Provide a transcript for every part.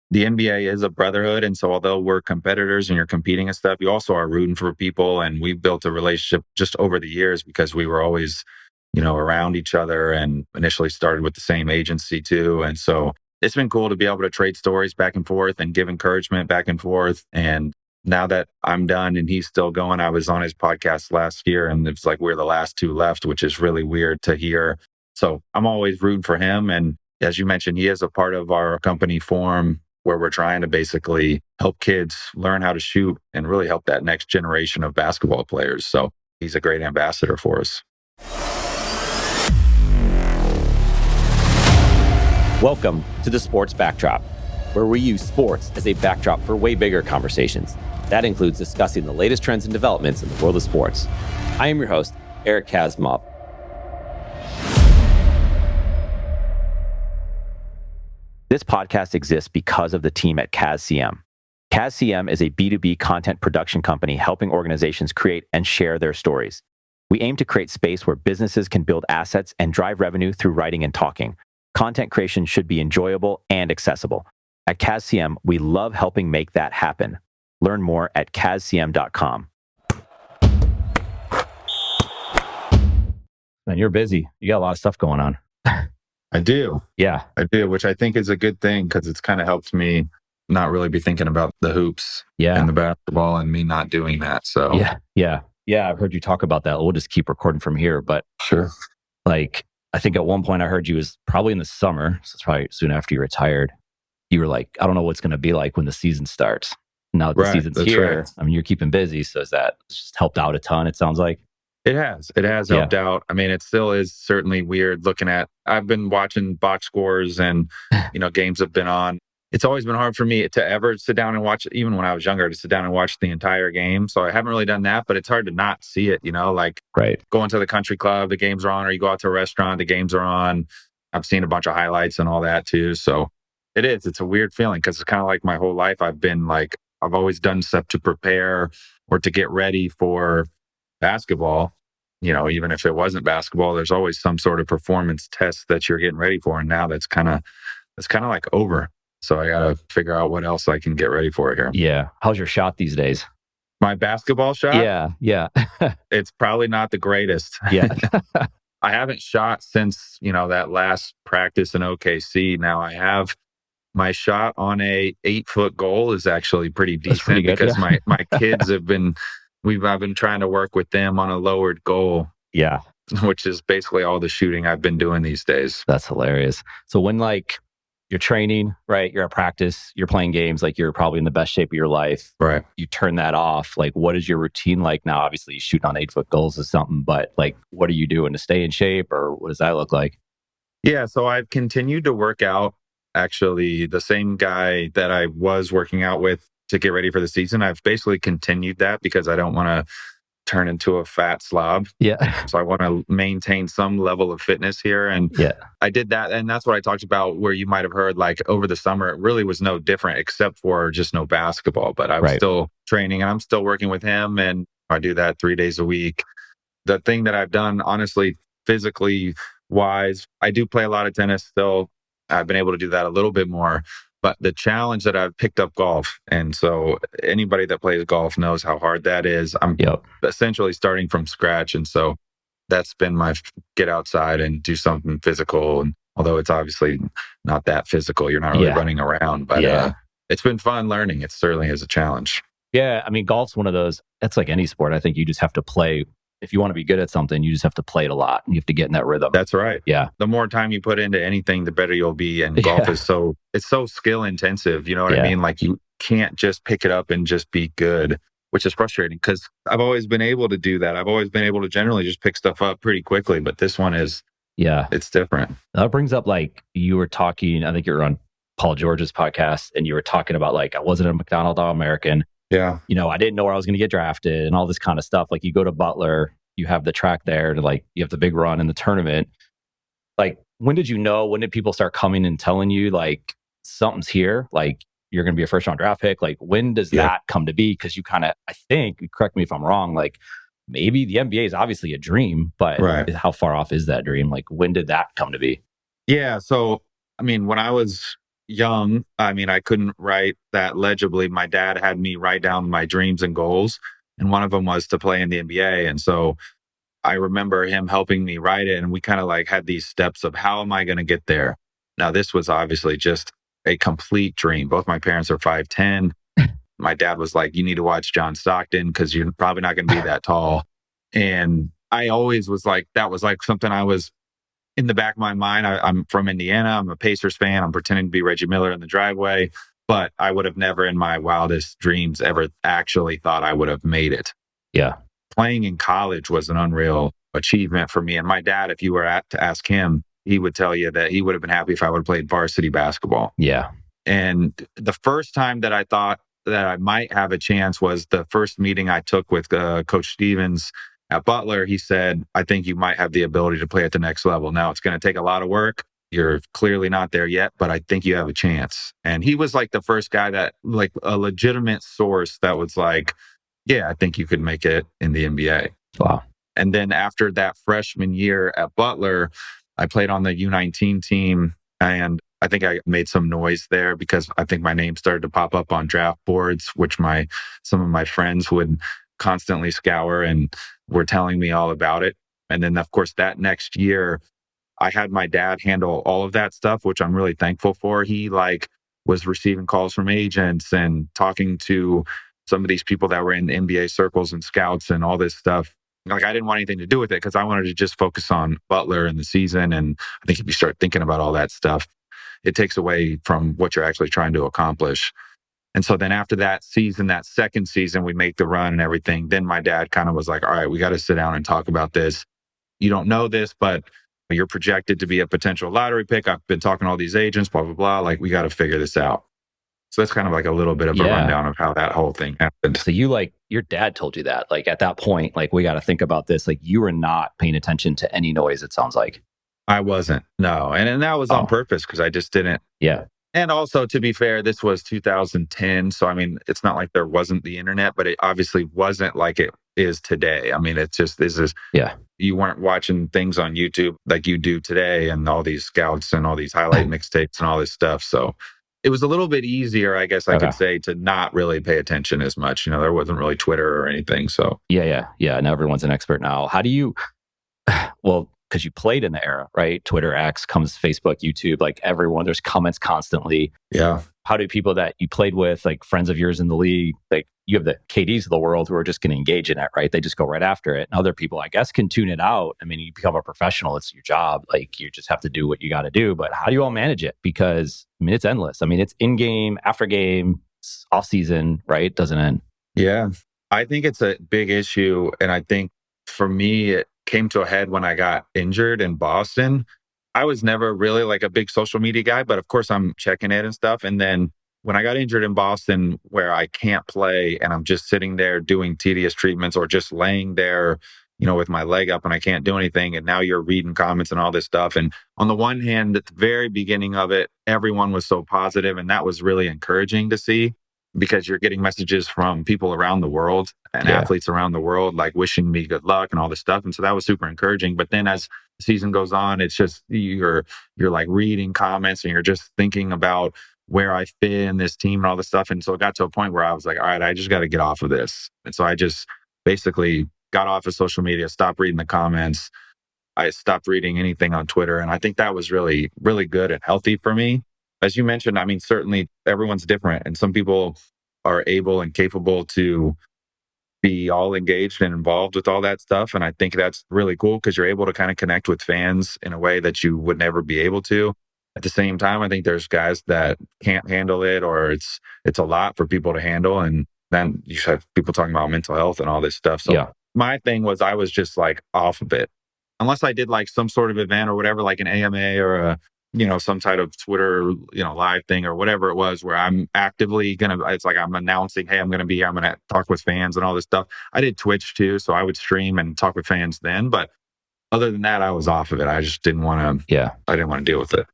the NBA is a brotherhood. And so although we're competitors and you're competing and stuff, you also are rooting for people. And we've built a relationship just over the years because we were always, around each other and initially started with the same agency too. And so it's been cool to be able to trade stories back and forth and give encouragement back and forth. And now that I'm done and he's still going, I was on his podcast last year and it's like we're the last two left, which is really weird to hear. So I'm always rooting for him. And as you mentioned, he is a part of our company Form, where we're trying to basically help kids learn how to shoot and really help that next generation of basketball players. So he's a great ambassador for us. Welcome to the Sports Backdrop, where we use sports as a backdrop for way bigger conversations. That includes discussing the latest trends and developments in the world of sports. I am your host, Eric Kazmov. This podcast exists because of the team at CASCM. CASCM is a B2B content production company helping organizations create and share their stories. We aim to create space where businesses can build assets and drive revenue through writing and talking. Content creation should be enjoyable and accessible. At CASCM, we love helping make that happen. Learn more at CASCM.com. Man, you're busy. You got a lot of stuff going on. I do. Yeah. I do, which I think is a good thing because it's kind of helped me not really be thinking about the hoops and the basketball and me not doing that. So Yeah. I've heard you talk about that. We'll just keep recording from here. But sure. I think at one point I heard you was probably in the summer. So it's probably soon after you retired. You were like, I don't know what's going to be like when the season starts. Now that the season's here, right. I mean, you're keeping busy. So is that just helped out a ton, it sounds like? It has helped out. I mean, it still is certainly weird looking at, I've been watching box scores and, games have been on. It's always been hard for me to ever sit down and watch, even when I was younger, to sit down and watch the entire game. So I haven't really done that, but it's hard to not see it, right. Going to the country club, the games are on, or you go out to a restaurant, the games are on. I've seen a bunch of highlights and all that too. So it's a weird feeling because it's kind of like my whole life. I've always done stuff to prepare or to get ready for basketball. Even if it wasn't basketball, there's always some sort of performance test that you're getting ready for. And now that's kind of like over. So I got to figure out what else I can get ready for here. Yeah. How's your shot these days? My basketball shot? Yeah. It's probably not the greatest. Yeah. I haven't shot since, that last practice in OKC. Now I have my shot on a 8-foot goal is actually pretty decent pretty good, because my kids I've been trying to work with them on a lowered goal. Yeah. Which is basically all the shooting I've been doing these days. That's hilarious. So when you're training, right? You're at practice, you're playing games, you're probably in the best shape of your life. Right. You turn that off. What is your routine like now? Obviously you shoot on 8-foot goals or something, but what are you doing to stay in shape, or what does that look like? Yeah. So I've continued to work out. Actually, the same guy that I was working out with to get ready for the season, I've basically continued that because I don't want to turn into a fat slob. Yeah. So I want to maintain some level of fitness here. And I did that. And that's what I talked about, where you might have heard over the summer, it really was no different except for just no basketball. But I was still training and I'm still working with him. And I do that 3 days a week. The thing that I've done, honestly, physically wise, I do play a lot of tennis still. I've been able to do that a little bit more. But the challenge that I've picked up golf. And so anybody that plays golf knows how hard that is. I'm essentially starting from scratch. And so that's been my get outside and do something physical. And although it's obviously not that physical, you're not really running around. But it's been fun learning. It certainly is a challenge. Yeah. I mean, golf's one of those, it's like any sport. I think you just have to play. If you want to be good at something, you just have to play it a lot. You have to get in that rhythm. That's right. Yeah. The more time you put into anything, the better you'll be. And golf is so skill intensive. You know what I mean? You can't just pick it up and just be good, which is frustrating because I've always been able to do that. I've always been able to generally just pick stuff up pretty quickly. But this one is, it's different. That brings up you were talking, I think you were on Paul George's podcast and you were talking about I wasn't a McDonald's All-American. Yeah. I didn't know where I was going to get drafted and all this kind of stuff. You go to Butler, you have the track there to you have the big run in the tournament. When did you know? When did people start coming and telling you something's here? You're going to be a first round draft pick. When does that come to be? Because you kind of, I think, correct me if I'm wrong, maybe the NBA is obviously a dream, but how far off is that dream? When did that come to be? Yeah. So, I mean, when I was young. I mean, I couldn't write that legibly. My dad had me write down my dreams and goals, and one of them was to play in the NBA. And so I remember him helping me write it, and we kind of like had these steps of how am I going to get there? Now, this was obviously just a complete dream. Both my parents are 5'10". My dad was like, you need to watch John Stockton because you're probably not going to be that tall. And I always was like, that was like something I was in the back of my mind. I'm from Indiana. I'm a Pacers fan. I'm pretending to be Reggie Miller in the driveway, but I would have never in my wildest dreams ever actually thought I would have made it. Yeah. Playing in college was an unreal achievement for me. And my dad, if you were to ask him, he would tell you that he would have been happy if I would have played varsity basketball. Yeah. And the first time that I thought that I might have a chance was the first meeting I took with Coach Stevens at Butler. He said, I think you might have the ability to play at the next level. Now, it's going to take a lot of work. You're clearly not there yet, but I think you have a chance. And he was like the first guy that, like, a legitimate source that was like, yeah, I think you could make it in the NBA. Wow. And then after that freshman year at Butler, I played on the U19 team, and I think I made some noise there because I think my name started to pop up on draft boards, which some of my friends would constantly scour and were telling me all about it. And then, of course, that next year, I had my dad handle all of that stuff, which I'm really thankful for. He was receiving calls from agents and talking to some of these people that were in NBA circles and scouts and all this stuff. Like, I didn't want anything to do with it because I wanted to just focus on Butler and the season. And I think if you start thinking about all that stuff, it takes away from what you're actually trying to accomplish. And so then after that season, that second season, we make the run and everything. Then my dad kind of was like, all right, we got to sit down and talk about this. You don't know this, but you're projected to be a potential lottery pick. I've been talking to all these agents, blah, blah, blah. Like, we got to figure this out. So that's kind of like a little bit of a rundown of how that whole thing happened. So your dad told you that, like, at that point, like, we got to think about this. Like, you were not paying attention to any noise, it sounds like. I wasn't, no. And that was on purpose because I just didn't. Yeah. And also, to be fair, this was 2010. So, I mean, it's not like there wasn't the internet, but it obviously wasn't like it is today. I mean, it's just, you weren't watching things on YouTube like you do today and all these scouts and all these highlight mixtapes and all this stuff. So it was a little bit easier, I guess I could say, to not really pay attention as much. You know, there wasn't really Twitter or anything. So yeah. Now everyone's an expert now. How do you, well, because you played in the era, right? Twitter, X, comes Facebook, YouTube, like everyone, there's comments constantly. Yeah. How do people that you played with, like friends of yours in the league, like you have the KDs of the world who are just going to engage in it, right? They just go right after it. And other people, I guess, can tune it out. I mean, you become a professional. It's your job. Like, you just have to do what you got to do. But how do you all manage it? Because, I mean, it's endless. I mean, it's in game, after game, off season, right? Doesn't end. Yeah. I think it's a big issue. And I think for me, it came to a head when I got injured in Boston. I was never really like a big social media guy, but of course I'm checking it and stuff. And then when I got injured in Boston, where I can't play and I'm just sitting there doing tedious treatments or just laying there, you know, with my leg up and I can't do anything. And now you're reading comments and all this stuff. And on the one hand, at the very beginning of it, everyone was so positive, and that was really encouraging to see, because you're getting messages from people around the world and athletes around the world, like wishing me good luck and all this stuff. And so that was super encouraging. But then as the season goes on, it's just, you're like reading comments and you're just thinking about where I fit in this team and all this stuff. And so it got to a point where I was like, all right, I just got to get off of this. And so I just basically got off of social media, stopped reading the comments. I stopped reading anything on Twitter. And I think that was really, really good and healthy for me. As you mentioned, I mean, certainly everyone's different, and some people are able and capable to be all engaged and involved with all that stuff. And I think that's really cool because you're able to kind of connect with fans in a way that you would never be able to. At the same time, I think there's guys that can't handle it, or it's a lot for people to handle. And then you have people talking about mental health and all this stuff. So my thing was, I was just like off of it. Unless I did like some sort of event or whatever, like an AMA or a, you know, some type of Twitter, you know, live thing or whatever it was, where I'm actively it's like I'm announcing, hey, I'm going to be here, I'm going to talk with fans and all this stuff. I did Twitch too, so I would stream and talk with fans then. But other than that, I was off of it. I just didn't want to, I didn't want to deal with it.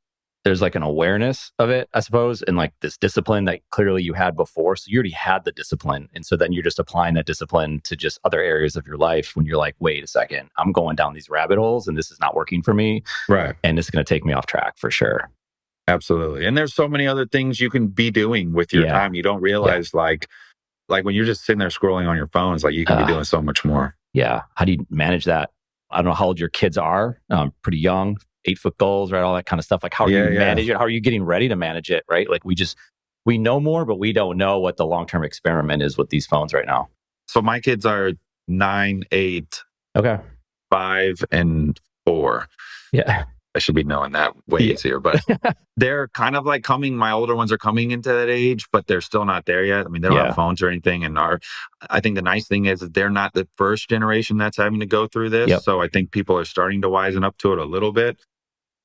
There's like an awareness of it, I suppose, and like this discipline that clearly you had before. So you already had the discipline. And so then you're just applying that discipline to just other areas of your life when you're like, wait a second, I'm going down these rabbit holes and this is not working for me. Right. And this is going to take me off track for sure. Absolutely. And there's so many other things you can be doing with your time. You don't realize like when you're just sitting there scrolling on your phones, like you can be doing so much more. Yeah. How do you manage that? I don't know how old your kids are. Pretty young, 8-foot goals, right? All that kind of stuff. Like how are you managing it? How are you getting ready to manage it? Right. Like we know more, but we don't know what the long-term experiment is with these phones right now. So my kids are 9, 8, okay, 5, and 4. Yeah. I should be knowing that way easier, but they're kind of like my older ones are coming into that age, but they're still not there yet. I mean, they don't have phones or anything. And I think the nice thing is that they're not the first generation that's having to go through this. So I think people are starting to wisen up to it a little bit.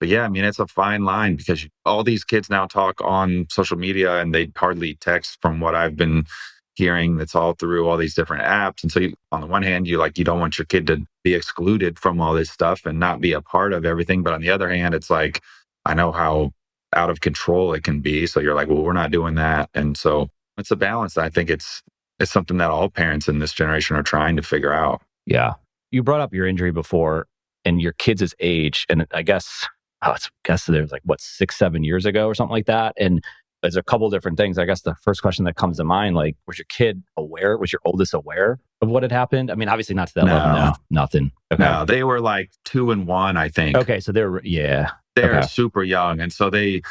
But yeah, I mean, it's a fine line because all these kids now talk on social media and they hardly text from what I've been hearing. It's all through all these different apps. And so on the one hand, you don't want your kid to be excluded from all this stuff and not be a part of everything. But on the other hand, it's like, I know how out of control it can be. So you're like, well, we're not doing that. And so it's a balance. I think it's something that all parents in this generation are trying to figure out. Yeah. You brought up your injury before and your kids' age. And I guess, there's 6-7 years ago or something like that. And there's a couple different things. I guess the first question that comes to mind, like, was your kid aware? Was your oldest aware of what had happened? I mean, obviously not to that level. No, nothing. Okay. No, they were like 2 and 1, I think. Okay, so they're super young, and so they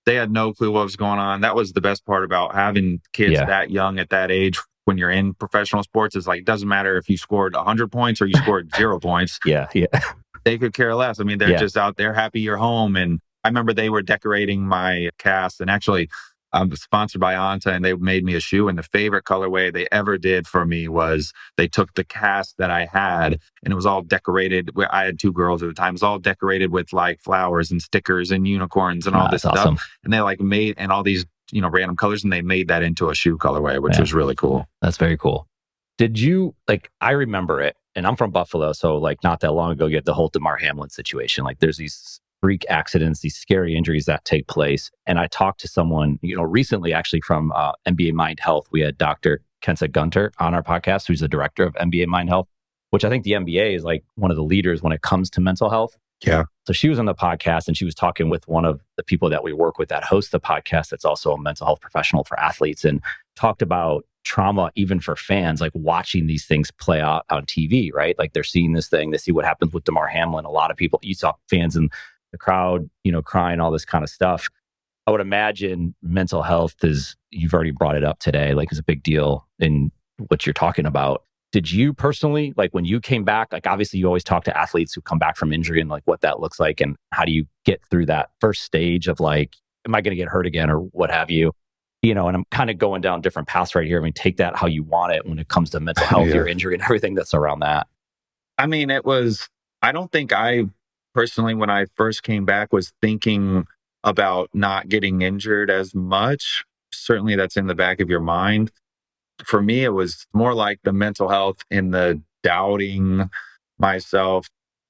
had no clue what was going on. That was the best part about having kids that young at that age. When you're in professional sports, is like, it doesn't matter if you scored 100 points or you scored 0 points. Yeah. They could care less. I mean, they're just out there happy you're home. And I remember they were decorating my cast, and actually I'm sponsored by Anta, and they made me a shoe. And the favorite colorway they ever did for me was they took the cast that I had, and it was all decorated. I had 2 girls at the time. It was all decorated with like flowers and stickers and unicorns and all this stuff. Awesome. And they made, and all these, random colors, and they made that into a shoe colorway, which was really cool. That's very cool. Did you, I remember it, and I'm from Buffalo, so not that long ago, you had the whole Damar Hamlin situation. There's these freak accidents, these scary injuries that take place. And I talked to someone, recently actually from NBA Mind Health. We had Dr. Kensa Gunter on our podcast, who's the director of NBA Mind Health, which I think the NBA is one of the leaders when it comes to mental health. Yeah. So she was on the podcast and she was talking with one of the people that we work with that hosts the podcast that's also a mental health professional for athletes, and talked about trauma even for fans, watching these things play out on TV, right? They're seeing this thing, they see what happens with Damar Hamlin. A lot of people, you saw fans in the crowd, crying, all this kind of stuff. I would imagine mental health is, you've already brought it up today, is a big deal in what you're talking about. Did you personally, when you came back, obviously you always talk to athletes who come back from injury and what that looks like, and how do you get through that first stage of am I going to get hurt again or what have you? And I'm kind of going down different paths right here. I mean, take that how you want it when it comes to mental health, your injury and everything that's around that. I mean, I don't think I personally, when I first came back, was thinking about not getting injured as much. Certainly that's in the back of your mind. For me, it was more like the mental health and the doubting myself.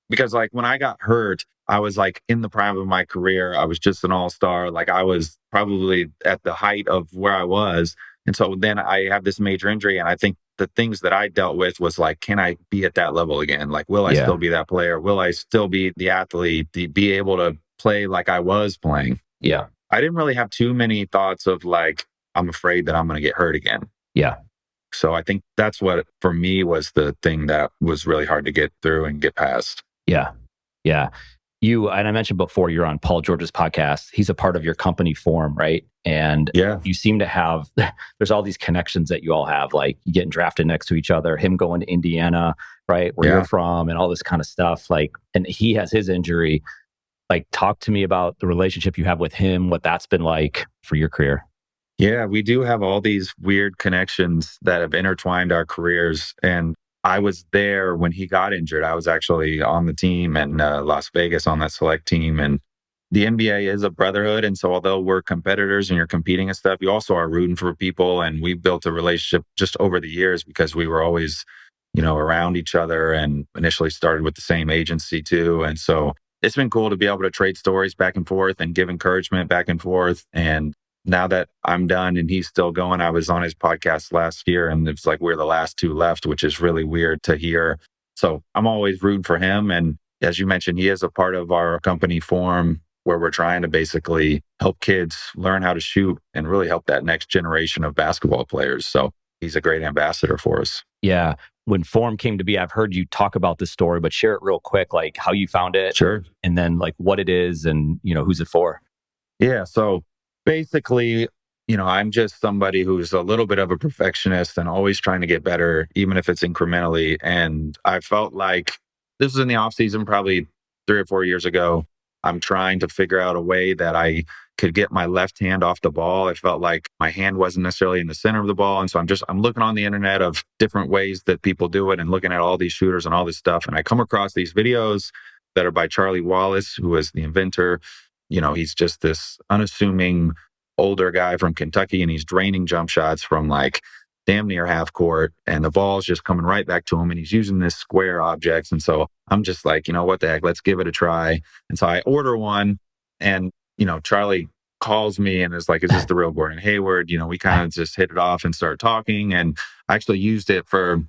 Because when I got hurt, I was in the prime of my career. I was just an all-star. I was probably at the height of where I was. And so then I have this major injury. And I think the things that I dealt with was can I be at that level again? Will I still be that player? Will I still be the athlete, be able to play like I was playing? Yeah. I didn't really have too many thoughts of I'm afraid that I'm going to get hurt again. Yeah. So I think that's what, for me, was the thing that was really hard to get through and get past. Yeah. Yeah. And I mentioned before, you're on Paul George's podcast. He's a part of your company Form, right? And you seem to have, there's all these connections that you all have, you getting drafted next to each other, him going to Indiana, right? Where you're from, and all this kind of stuff. And he has his injury. Talk to me about the relationship you have with him, what that's been like for your career. Yeah, we do have all these weird connections that have intertwined our careers. And I was there when he got injured. I was actually on the team in Las Vegas on that select team. And the NBA is a brotherhood. And so although we're competitors and you're competing and stuff, you also are rooting for people. And we built a relationship just over the years because we were always, around each other, and initially started with the same agency too. And so it's been cool to be able to trade stories back and forth and give encouragement back and forth. And now that I'm done and he's still going, I was on his podcast last year, and it's we're the last 2 left, which is really weird to hear. So I'm always rooting for him. And as you mentioned, he is a part of our company Form. where we're trying to basically help kids learn how to shoot and really help that next generation of basketball players. So he's a great ambassador for us. Yeah. When Form came to be, I've heard you talk about this story, but share it real quick, like how you found it. Sure. And then like what it is and, who's it for? Yeah. So basically, I'm just somebody who's a little bit of a perfectionist and always trying to get better, even if it's incrementally. And I felt like this was in the off season, probably 3 or 4 years ago. I'm trying to figure out a way that I could get my left hand off the ball. I felt like my hand wasn't necessarily in the center of the ball. And so I'm looking on the internet of different ways that people do it and looking at all these shooters and all this stuff. And I come across these videos that are by Charlie Wallace, who is the inventor. He's just this unassuming older guy from Kentucky, and he's draining jump shots from like damn near half court, and the ball's just coming right back to him, and he's using this square objects. And so I'm just like, what the heck, let's give it a try. And so I order one, and Charlie calls me and is like, is this the real Gordon Hayward? We kind of just hit it off and start talking, and I actually used it for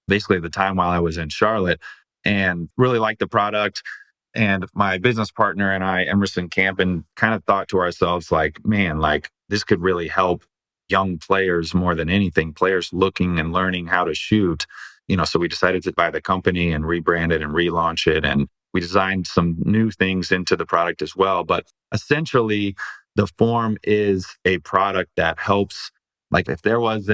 basically the time while I was in Charlotte and really liked the product. And my business partner and I, Emerson Campen, kind of thought to ourselves, like, man, like this could really help young players more than anything, players looking and learning how to shoot. So we decided to buy the company and rebrand it and relaunch it. And we designed some new things into the product as well. But essentially, the Form is a product that helps, like if there was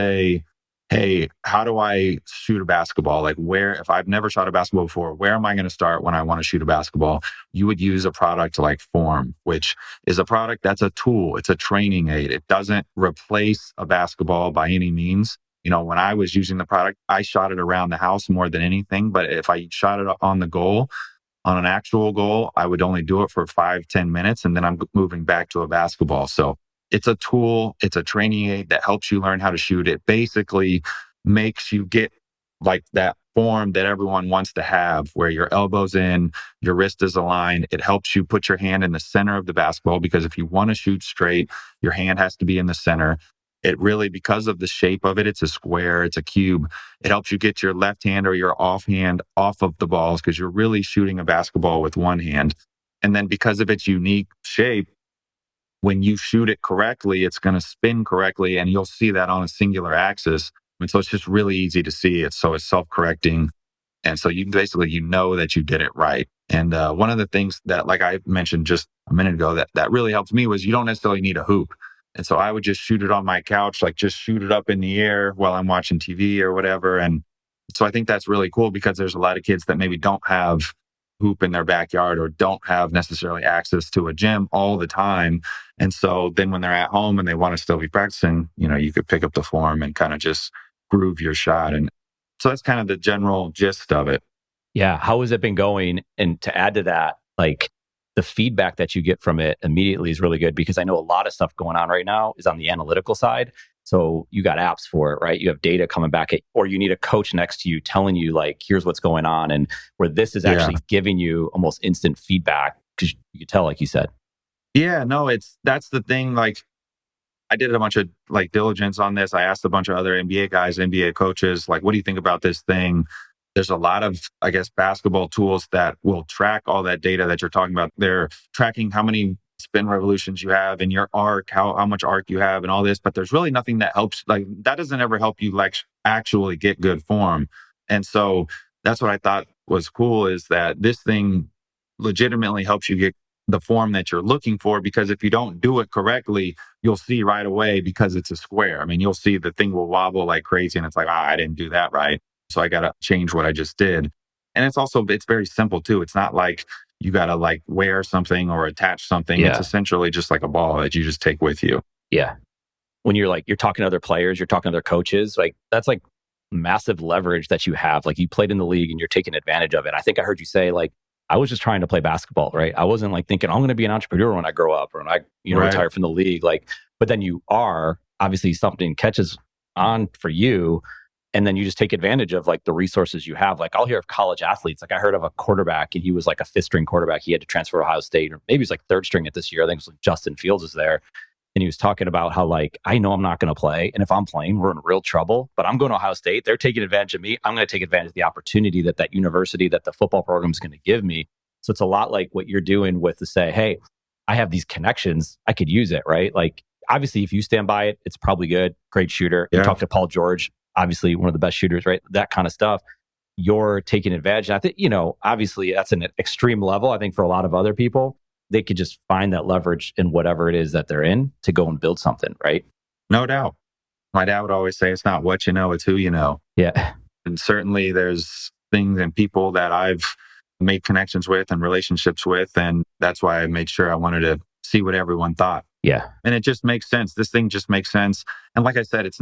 hey, how do I shoot a basketball? Like if I've never shot a basketball before, where am I going to start when I want to shoot a basketball? You would use a product like Form, which is a product that's a tool. It's a training aid. It doesn't replace a basketball by any means. When I was using the product, I shot it around the house more than anything. But if I shot it on the goal, on an actual goal, I would only do it for 5-10 minutes. And then I'm moving back to a basketball. So it's a tool, it's a training aid that helps you learn how to shoot. It basically makes you get like that form that everyone wants to have, where your elbow's in, your wrist is aligned. It helps you put your hand in the center of the basketball, because if you want to shoot straight, your hand has to be in the center. It really, because of the shape of it, it's a square, it's a cube. It helps you get your left hand or your off hand off of the balls, because you're really shooting a basketball with one hand. And then because of its unique shape, when you shoot it correctly, it's going to spin correctly, and you'll see that on a singular axis. And so it's just really easy to see it. So it's self-correcting. And so you basically, that you did it right. And one of the things that, like I mentioned just a minute ago, that really helped me was you don't necessarily need a hoop. And so I would just shoot it on my couch, like just shoot it up in the air while I'm watching TV or whatever. And so I think that's really cool, because there's a lot of kids that maybe don't have hoop in their backyard or don't have necessarily access to a gym all the time. And so then when they're at home and they want to still be practicing, you could pick up the Form and kind of just groove your shot. And so that's kind of the general gist of it. Yeah. How has it been going? And to add to that, like the feedback that you get from it immediately is really good, because I know a lot of stuff going on right now is on the analytical side. So you got apps for it, right? You have data coming back or you need a coach next to you telling you like, here's what's going on. And where this is actually giving you almost instant feedback, because you could tell, like you said. Yeah, no, that's the thing. Like I did a bunch of like diligence on this. I asked a bunch of other NBA guys, NBA coaches, like, what do you think about this thing? There's a lot of, I guess, basketball tools that will track all that data that you're talking about. They're tracking how many spin revolutions you have in your arc, how much arc you have and all this, but there's really nothing that helps. Like that doesn't ever help you like actually get good form. And so that's what I thought was cool, is that this thing legitimately helps you get the form that you're looking for, because if you don't do it correctly, you'll see right away, because it's a square. I mean, you'll see the thing will wobble like crazy and it's like, I didn't do that right. So I got to change what I just did. And it's very simple too. It's not like you got to like wear something or attach something. Yeah. It's essentially just like a ball that you just take with you. Yeah. When you're talking to other players, you're talking to other coaches, like that's like massive leverage that you have. Like you played in the league and you're taking advantage of it. I think I heard you say like, I was just trying to play basketball, right? I wasn't like thinking I'm going to be an entrepreneur when I grow up or when I, retire from the league. Like, but then you are, obviously something catches on for you. And then you just take advantage of like the resources you have. Like I'll hear of college athletes. Like I heard of a quarterback and he was like a 5th string quarterback. He had to transfer to Ohio State, or maybe he's like 3rd string at this year. I think it was like Justin Fields is there. And he was talking about how like, I know I'm not going to play. And if I'm playing, we're in real trouble, but I'm going to Ohio State. They're taking advantage of me. I'm going to take advantage of the opportunity that university, that the football program is going to give me. So it's a lot like what you're doing with to say, hey, I have these connections. I could use it, right? Like, obviously, if you stand by it, it's probably good. Great shooter. Yeah. You talk to Paul George, obviously one of the best shooters, right? That kind of stuff. You're taking advantage. And I think, obviously that's an extreme level. I think for a lot of other people, they could just find that leverage in whatever it is that they're in to go and build something, right? No doubt. My dad would always say, it's not what you know, it's who you know. Yeah. And certainly there's things and people that I've made connections with and relationships with. And that's why I made sure I wanted to see what everyone thought. Yeah. And it just makes sense. This thing just makes sense. And like I said, it's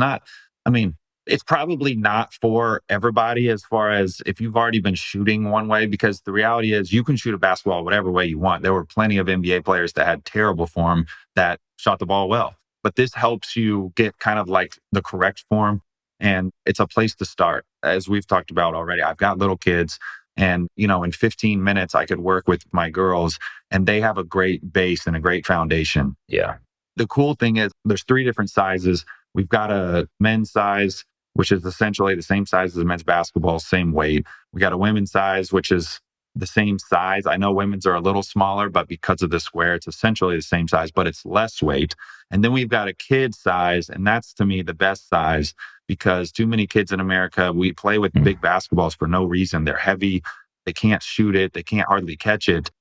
probably not for everybody as far as if you've already been shooting one way, because the reality is you can shoot a basketball whatever way you want. There were plenty of NBA players that had terrible form that shot the ball well. But this helps you get kind of like the correct form. And it's a place to start. As we've talked about already, I've got little kids. And, in 15 minutes, I could work with my girls and they have a great base and a great foundation. Yeah. The cool thing is there's 3 different sizes. We've got a men's size, which is essentially the same size as men's basketball, same weight. We got a women's size, which is the same size. I know women's are a little smaller, but because of the square, it's essentially the same size, but it's less weight. And then we've got a kid size, and that's to me the best size because too many kids in America, we play with big basketballs for no reason. They're heavy. They can't shoot it. They can't hardly catch it.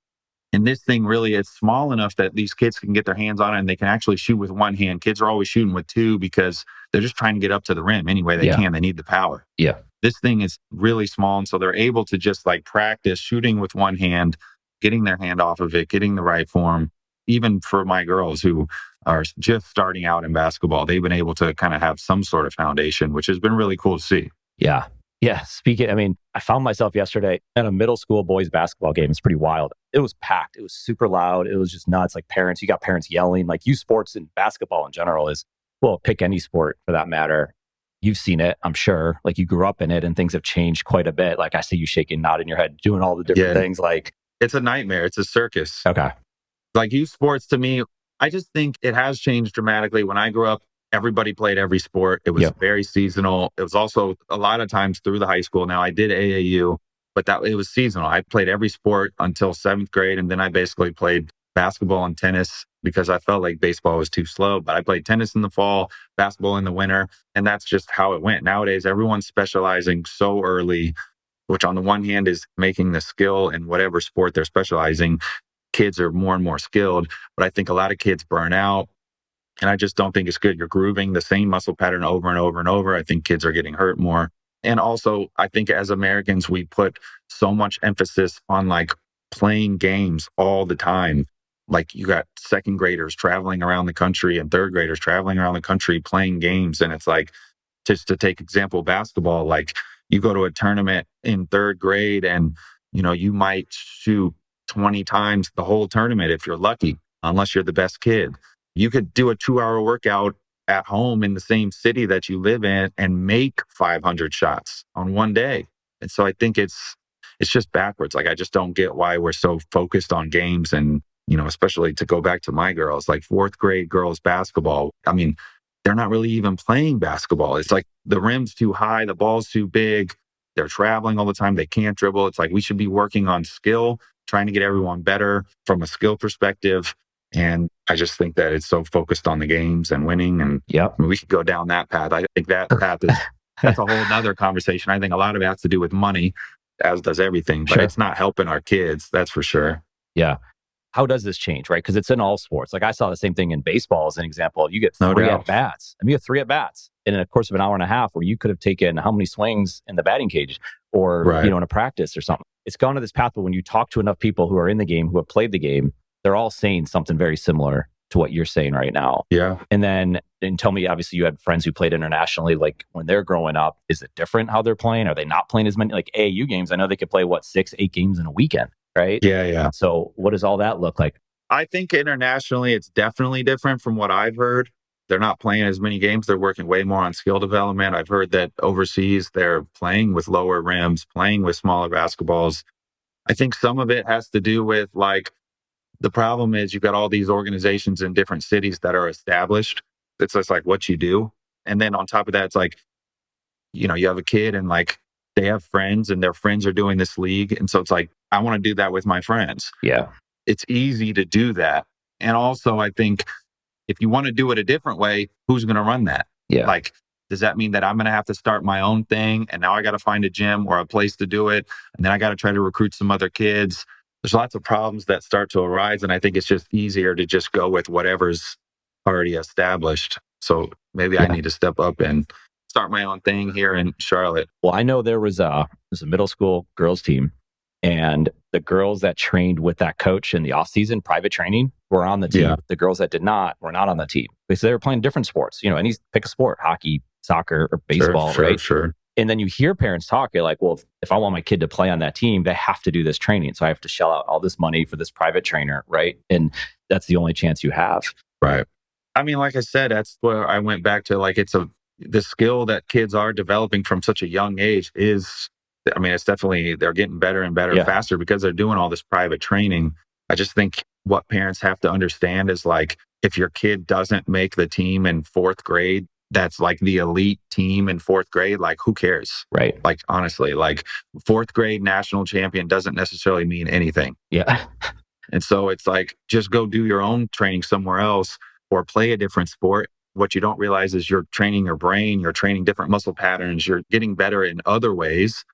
And this thing really is small enough that these kids can get their hands on it and they can actually shoot with one hand. Kids are always shooting with 2 because they're just trying to get up to the rim any way they can. They need the power. Yeah. This thing is really small. And so they're able to just like practice shooting with one hand, getting their hand off of it, getting the right form. Even for my girls who are just starting out in basketball, they've been able to kind of have some sort of foundation, which has been really cool to see. Yeah. Yeah. I found myself yesterday at a middle school boys basketball game. It's pretty wild. It was packed. It was super loud. It was just nuts. Like you got parents yelling. Like youth sports and basketball in general pick any sport for that matter. You've seen it, I'm sure. Like you grew up in it and things have changed quite a bit. Like I see you shaking, nodding your head, doing all the different things. Like it's a nightmare. It's a circus. Okay. Like youth sports to me, I just think it has changed dramatically. When I grew up, everybody played every sport. It was very seasonal. It was also a lot of times through the high school. Now I did AAU, but it was seasonal. I played every sport until 7th grade. And then I basically played basketball and tennis because I felt like baseball was too slow. But I played tennis in the fall, basketball in the winter. And that's just how it went. Nowadays, everyone's specializing so early, which on the one hand is making the skill in whatever sport they're specializing. Kids are more and more skilled, but I think a lot of kids burn out. And I just don't think it's good. You're grooving the same muscle pattern over and over and over. I think kids are getting hurt more. And also, I think as Americans, we put so much emphasis on like playing games all the time. Like you got 2nd graders traveling around the country and 3rd graders traveling around the country playing games. And it's like, just to take example, basketball, like you go to a tournament in 3rd grade and, you might shoot 20 times the whole tournament if you're lucky, unless you're the best kid. You could do a 2-hour workout at home in the same city that you live in and make 500 shots on one day. And so I think it's just backwards. Like, I just don't get why we're so focused on games and, especially to go back to my girls, like 4th grade girls basketball. I mean, they're not really even playing basketball. It's like the rim's too high, the ball's too big. They're traveling all the time. They can't dribble. It's like we should be working on skill, trying to get everyone better from a skill perspective. And I just think that it's so focused on the games and winning. And we could go down that path. I think that path that's a whole nother conversation. I think a lot of it has to do with money, as does everything, but it's not helping our kids. That's for sure. Yeah. How does this change, right? Because it's in all sports. Like I saw the same thing in baseball as an example. You get 3 at-bats. You have 3 at-bats in a course of an hour and a half where you could have taken how many swings in the batting cage or, in a practice or something. It's gone to this path, but when you talk to enough people who are in the game, who have played the game, they're all saying something very similar to what you're saying right now. Yeah. And tell me, obviously you had friends who played internationally. Like when they're growing up, is it different how they're playing? Are they not playing as many like AAU games? I know they could play 6, 8 games in a weekend, right? Yeah. So what does all that look like? I think internationally, it's definitely different from what I've heard. They're not playing as many games. They're working way more on skill development. I've heard that overseas, they're playing with lower rims, playing with smaller basketballs. I think some of it has to do with like, the problem is you've got all these organizations in different cities that are established. It's just like what you do. And then on top of that, it's like, you have a kid and like they have friends and their friends are doing this league. And so it's like, I want to do that with my friends. Yeah. It's easy to do that. And also, I think if you want to do it a different way, who's going to run that? Yeah. Like, does that mean that I'm going to have to start my own thing and now I got to find a gym or a place to do it? And then I got to try to recruit some other kids. There's lots of problems that start to arise. And I think it's just easier to just go with whatever's already established. So maybe I need to step up and start my own thing here in Charlotte. Well, I know there was a middle school girls team, and the girls that trained with that coach in the off season, private training, were on the team. Yeah. The girls that did not were not on the team because they were playing different sports. And pick a sport: hockey, soccer, or baseball, right? Sure. And then you hear parents talk, you're like, well, if I want my kid to play on that team, they have to do this training. So I have to shell out all this money for this private trainer, right? And that's the only chance you have. Right. I mean, like I said, that's where I went back to, like, the skill that kids are developing from such a young age is, I mean, it's definitely, they're getting better and better faster because they're doing all this private training. I just think what parents have to understand is, like, if your kid doesn't make the team in fourth grade, that's like the elite team in fourth grade, like, who cares? Right. Like, honestly, like, fourth grade national champion doesn't necessarily mean anything. Yeah. And so it's like, just go do your own training somewhere else or play a different sport. What you don't realize is you're training your brain, you're training different muscle patterns, you're getting better in other ways.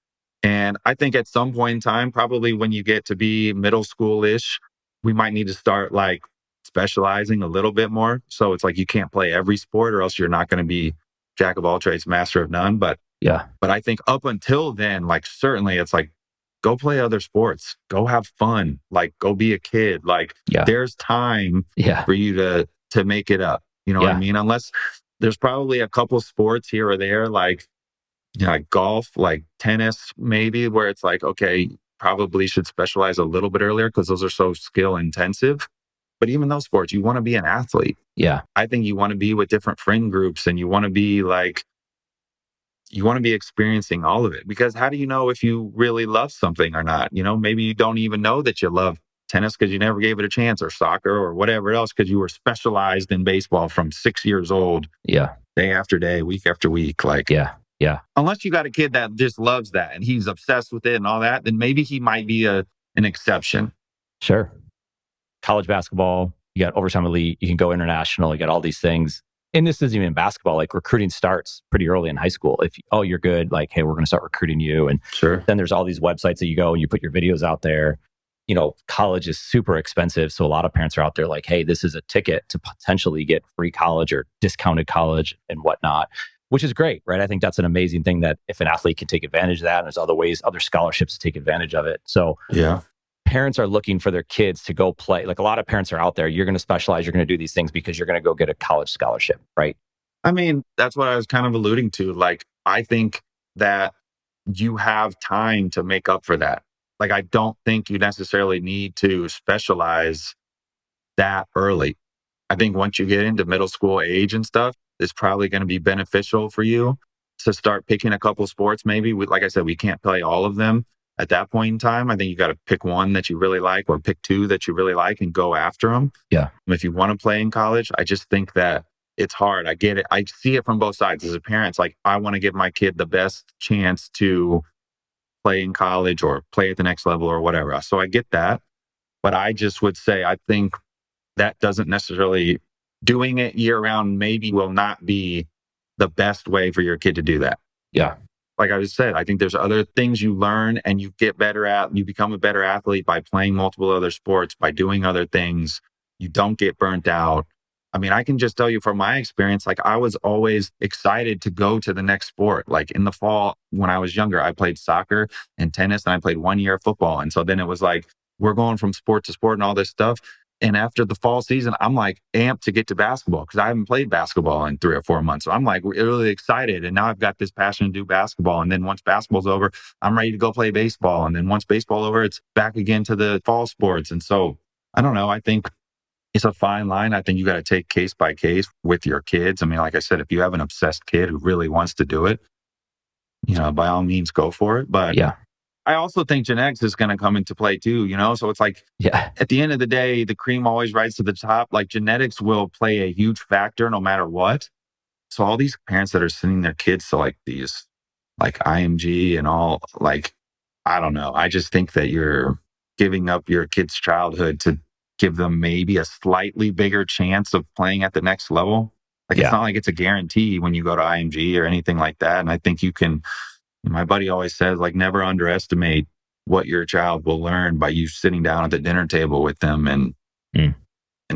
And I think at some point in time, probably when you get to be middle school-ish, we might need to start, like, specializing a little bit more. So it's like you can't play every sport or else you're not going to be jack of all trades, master of none. But I think up until then, like, certainly it's like, go play other sports, go have fun, like, go be a kid. Like, there's time for you to make it up. You know what I mean? Unless there's probably a couple sports here or there, like, like golf, like tennis, maybe, where it's like, okay, probably should specialize a little bit earlier because those are so skill intensive. But even those sports, you want to be an athlete. Yeah. I think you want to be with different friend groups and you want to be experiencing all of it, because how do you know if you really love something or not? Maybe you don't even know that you love tennis because you never gave it a chance, or soccer, or whatever else, because you were specialized in baseball from 6 years old. Yeah. Day after day, week after week. Like, yeah. Unless you got a kid that just loves that and he's obsessed with it and all that, then maybe he might be an exception. Sure. College basketball, you got overtime elite, you can go international, you got all these things. And this isn't even basketball. Like, recruiting starts pretty early in high school. If, you're good, like, hey, we're going to start recruiting you. And then there's all these websites that you go and you put your videos out there. College is super expensive. So a lot of parents are out there like, hey, this is a ticket to potentially get free college or discounted college and whatnot, which is great, right? I think that's an amazing thing, that if an athlete can take advantage of that, and there's other ways, other scholarships to take advantage of it. So parents are looking for their kids to go play. Like, a lot of parents are out there, you're going to specialize, you're going to do these things because you're going to go get a college scholarship, right? I mean, that's what I was kind of alluding to. Like, I think that you have time to make up for that. Like, I don't think you necessarily need to specialize that early. I think once you get into middle school age and stuff, it's probably going to be beneficial for you to start picking a couple sports. Maybe, like I said, we can't play all of them at that point in time. I think you got to pick one that you really like, or pick two that you really like, and go after them. Yeah. If you want to play in college, I just think that it's hard. I get it. I see it from both sides as a parent. Like, I want to give my kid the best chance to play in college or play at the next level or whatever. So I get that. But I just would say, I think that doesn't necessarily, doing it year round maybe will not be the best way for your kid to do that. Yeah. Like I just said, I think there's other things you learn and you get better at. You become a better athlete by playing multiple other sports, by doing other things. You don't get burnt out. I mean, I can just tell you from my experience, like, I was always excited to go to the next sport. Like, in the fall, when I was younger, I played soccer and tennis, and I played 1 year of football. And so then it was like, we're going from sport to sport and all this stuff. And after the fall season, I'm like amped to get to basketball because I haven't played basketball in 3 or 4 months. So I'm like really excited. And now I've got this passion to do basketball. And then once basketball's over, I'm ready to go play baseball. And then once baseball over, it's back again to the fall sports. And so I don't know. I think it's a fine line. I think you got to take case by case with your kids. I mean, like I said, if you have an obsessed kid who really wants to do it, by all means, go for it. But I also think genetics is going to come into play too, So it's like, at the end of the day, the cream always rises to the top. Like, genetics will play a huge factor no matter what. So all these parents that are sending their kids to like these, like IMG and all, like, I don't know. I just think that you're giving up your kid's childhood to give them maybe a slightly bigger chance of playing at the next level. Like, it's not like it's a guarantee when you go to IMG or anything like that. And I think you can, my buddy always says, like, never underestimate what your child will learn by you sitting down at the dinner table with them and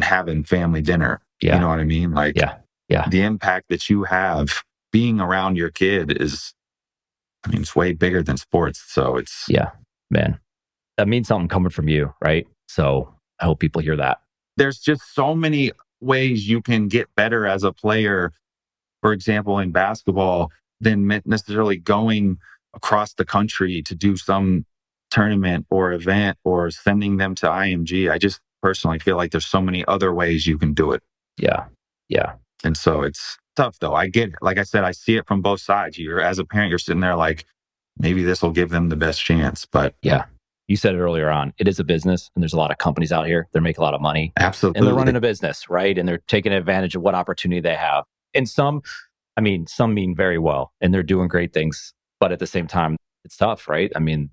having family dinner. You know what I mean? Like, the impact that you have being around your kid is, I mean, it's way bigger than sports. So it's... Yeah, man. That means something coming from you, right? So I hope people hear that. There's just so many ways you can get better as a player, for example, in basketball, than necessarily going across the country to do some tournament or event or sending them to IMG. I just personally feel like there's so many other ways you can do it. Yeah. And so it's tough, though. I get it. Like I said, I see it from both sides. You're, as a parent, you're sitting there like, maybe this will give them the best chance. But yeah, you said it earlier on, it is a business, and there's a lot of companies out here. They make a lot of money. Absolutely. And they're running a business, right? And they're taking advantage of what opportunity they have. And some mean very well, and they're doing great things. But at the same time, it's tough, right? I mean,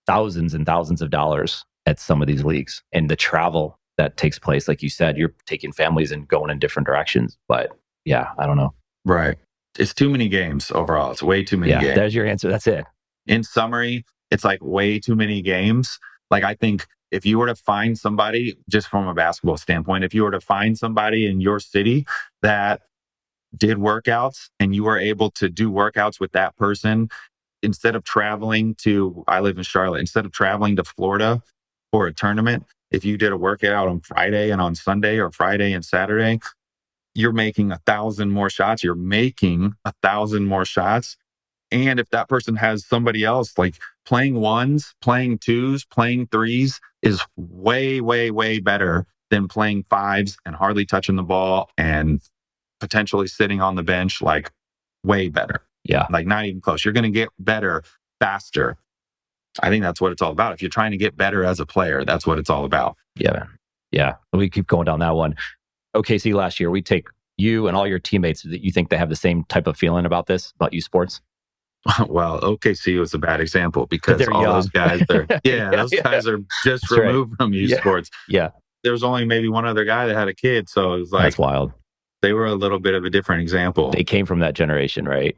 thousands and thousands of dollars at some of these leagues, and the travel that takes place. Like you said, you're taking families and going in different directions. But yeah, I don't know. Right. It's too many games overall. It's way too many games. There's your answer. That's it. In summary, it's like way too many games. Like, I think if you were to find somebody, just from a basketball standpoint, if you were to find somebody in your city that did workouts and you were able to do workouts with that person, instead of traveling to, I live in Charlotte, instead of traveling to Florida for a tournament, if you did a workout on Friday and on Sunday, or Friday and Saturday, you're making 1,000 more shots. You're making 1,000 more shots. And if that person has somebody else, like, playing ones, playing twos, playing threes is way, way, way better than playing fives and hardly touching the ball and potentially sitting on the bench. Like, way better. Yeah. Like, not even close. You're going to get better faster. I think that's what it's all about. If you're trying to get better as a player, that's what it's all about. Yeah, man. Yeah. We keep going down that one. OKC last year, we take you and all your teammates that you think they have the same type of feeling about this, about U Sports? Well, OKC was a bad example because all young. Those guys are, guys are just That's removed from U Sports. Yeah. There was only maybe one other guy that had a kid. So it was like, that's wild. They were a little bit of a different example. They came from that generation, right?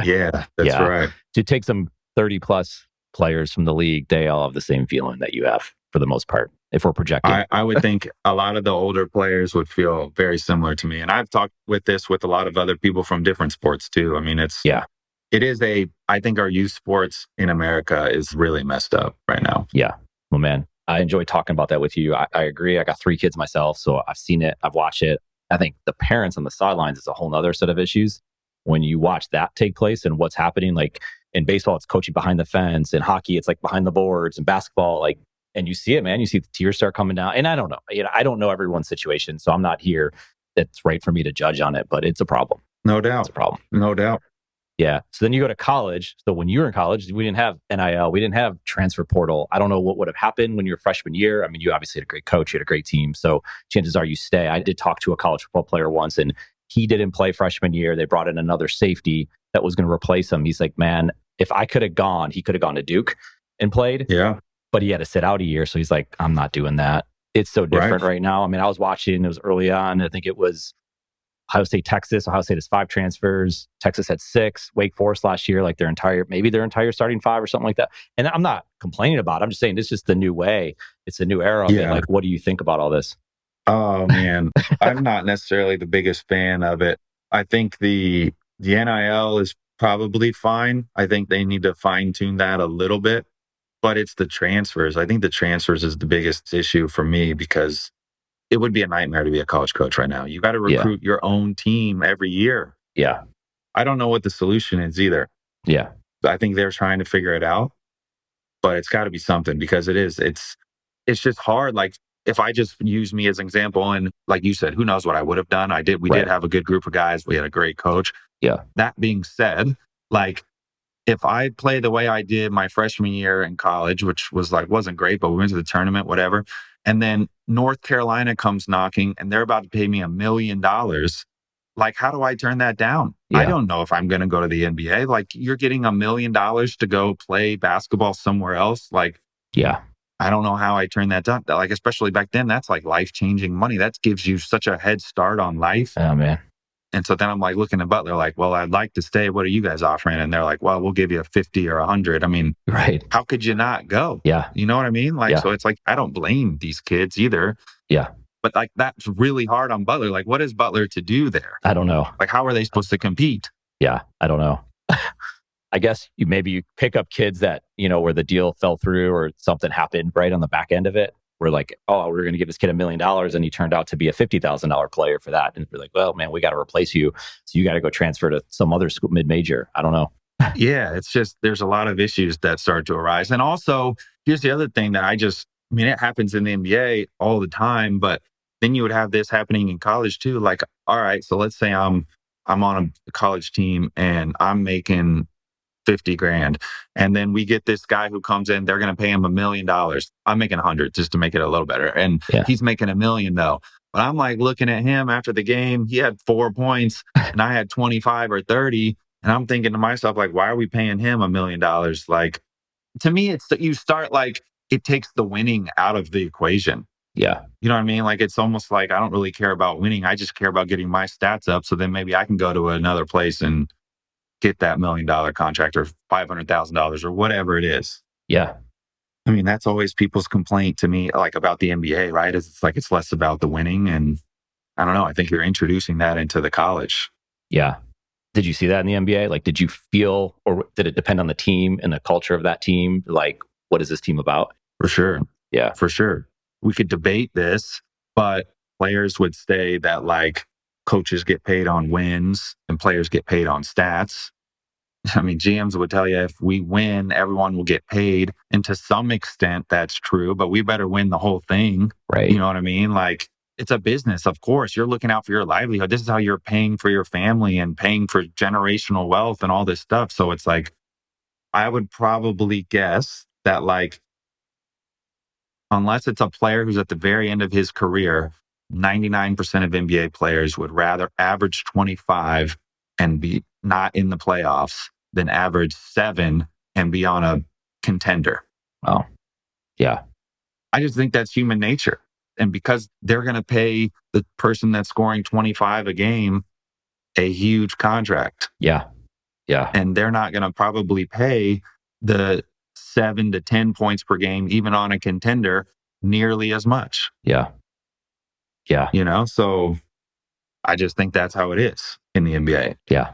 Yeah, that's right. To take some 30 plus players from the league, they all have the same feeling that you have for the most part, if we're projecting. I would think a lot of the older players would feel very similar to me. And I've talked with a lot of other people from different sports too. I mean, I think our youth sports in America is really messed up right now. Yeah. Well, man, I enjoy talking about that with you. I agree. I got 3 kids myself, so I've seen it. I've watched it. I think the parents on the sidelines is a whole nother set of issues. When you watch that take place and what's happening, like in baseball, it's coaching behind the fence. In hockey, it's like behind the boards. And basketball, like, and you see it, man. You see the tears start coming down. And I don't know. I don't know everyone's situation, so I'm not here. It's right for me to judge on it, but it's a problem. No doubt. It's a problem. No doubt. Yeah. So then you go to college. So when you were in college, we didn't have NIL. We didn't have transfer portal. I don't know what would have happened when you were freshman year. I mean, you obviously had a great coach. You had a great team. So chances are you stay. I did talk to a college football player once, and he didn't play freshman year. They brought in another safety that was going to replace him. He's like, man, if I could have gone, he could have gone to Duke and played. Yeah. But he had to sit out a year. So he's like, I'm not doing that. It's so different right now. I mean, I was watching, it was early on. I think it was Ohio State, Texas. Ohio State has 5 transfers. Texas had 6. Wake Forest last year, like their entire starting 5 or something like that. And I'm not complaining about it. I'm just saying it's just the new way. It's a new era. Yeah. Like, what do you think about all this? Oh, man. I'm not necessarily the biggest fan of it. I think the NIL is probably fine. I think they need to fine tune that a little bit, but it's the transfers. I think the transfers is the biggest issue for me, because it would be a nightmare to be a college coach right now. You got to recruit your own team every year. Yeah. I don't know what the solution is either. Yeah. I think they're trying to figure it out, but it's got to be something, because it's just hard. Like, if I just use me as an example, and like you said, who knows what I would have done? We did have a good group of guys. We had a great coach. Yeah. That being said, like, if I play the way I did my freshman year in college, which was like, wasn't great, but we went to the tournament, whatever. And then North Carolina comes knocking and they're about to pay me $1 million. Like, how do I turn that down? Yeah. I don't know if I'm going to go to the NBA. Like, you're getting $1 million to go play basketball somewhere else. Like, yeah. I don't know how I turned that down. Like, especially back then, that's like life-changing money. That gives you such a head start on life. Oh, man. And so then I'm like looking at Butler like, well, I'd like to stay. What are you guys offering? And they're like, well, we'll give you a 50 or 100. I mean, right. How could you not go? Yeah. You know what I mean? Like, so it's like, I don't blame these kids either. Yeah. But like, that's really hard on Butler. Like, what is Butler to do there? I don't know. Like, how are they supposed to compete? Yeah. I don't know. I guess you pick up kids that, where the deal fell through or something happened right on the back end of it. We're like, oh, we're going to give this kid $1 million. And he turned out to be a $50,000 player for that. And we're like, well, man, we got to replace you. So you got to go transfer to some other school, mid-major. I don't know. Yeah, it's just, there's a lot of issues that start to arise. And also, here's the other thing that it happens in the NBA all the time, but then you would have this happening in college too. Like, all right, so let's say I'm on a college team and I'm making 50 grand. And then we get this guy who comes in, they're going to pay him $1 million. I'm making 100 just to make it a little better. And he's making $1 million though. But I'm like looking at him after the game, he had 4 points and I had 25 or 30. And I'm thinking to myself, like, why are we paying him $1 million? Like, to me, it's that you start like, it takes the winning out of the equation. Yeah. You know what I mean? Like, it's almost like I don't really care about winning. I just care about getting my stats up. So then maybe I can go to another place and get that $1 million contract or $500,000 or whatever it is. Yeah. I mean, that's always people's complaint to me, like about the NBA, right? It's like, it's less about the winning. And I don't know. I think you're introducing that into the college. Yeah. Did you see that in the NBA? Like, did you feel, or did it depend on the team and the culture of that team? Like, what is this team about? For sure. Yeah. For sure. We could debate this, but players would say that like coaches get paid on wins and players get paid on stats. I mean, GMs would tell you if we win, everyone will get paid. And to some extent, that's true, but we better win the whole thing. Right. You know what I mean? Like, it's a business. Of course, you're looking out for your livelihood. This is how you're paying for your family and paying for generational wealth and all this stuff. So it's like, I would probably guess that like, unless it's a player who's at the very end of his career, 99% of NBA players would rather average 25 and be not in the playoffs than average 7 and be on a contender. Oh, yeah. I just think that's human nature. And because they're going to pay the person that's scoring 25 a game a huge contract. Yeah. Yeah. And they're not going to probably pay the 7 to 10 points per game, even on a contender, nearly as much. Yeah. Yeah. So I just think that's how it is in the NBA. Yeah.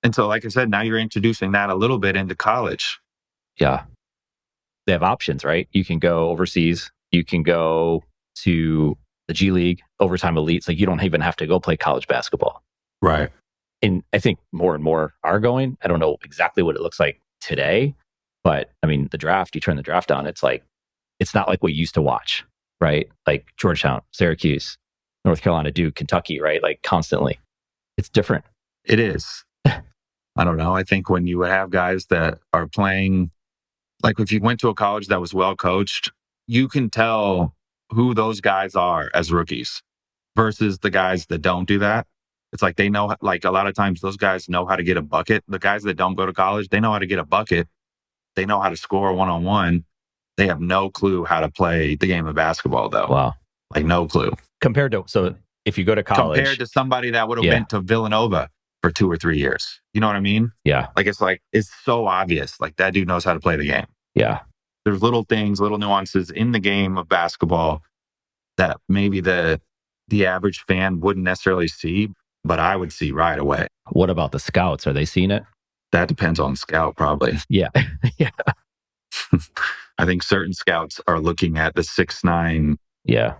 And so, like I said, now you're introducing that a little bit into college. Yeah. They have options, right? You can go overseas. You can go to the G League, overtime elites. Like, you don't even have to go play college basketball. Right. And I think more and more are going. I don't know exactly what it looks like today, but I mean, the draft, you turn the draft on, it's like, it's not like we used to watch, right? Like Georgetown, Syracuse, North Carolina, Duke, Kentucky, right? Like constantly. It's different. It is. I don't know. I think when you have guys that are playing, like if you went to a college that was well coached, you can tell who those guys are as rookies versus the guys that don't do that. It's like they know, like a lot of times those guys know how to get a bucket. The guys that don't go to college, they know how to get a bucket. They know how to score one-on-one. They have no clue how to play the game of basketball though. Wow. Like no clue. So if you go to college. Compared to somebody that would have went to Villanova for 2 or 3 years. You know what I mean? Yeah. Like, it's so obvious. Like that dude knows how to play the game. Yeah. There's little things, little nuances in the game of basketball that maybe the average fan wouldn't necessarily see, but I would see right away. What about the scouts? Are they seeing it? That depends on the scout, probably. Yeah. Yeah. I think certain scouts are looking at the 6'9", 7'3"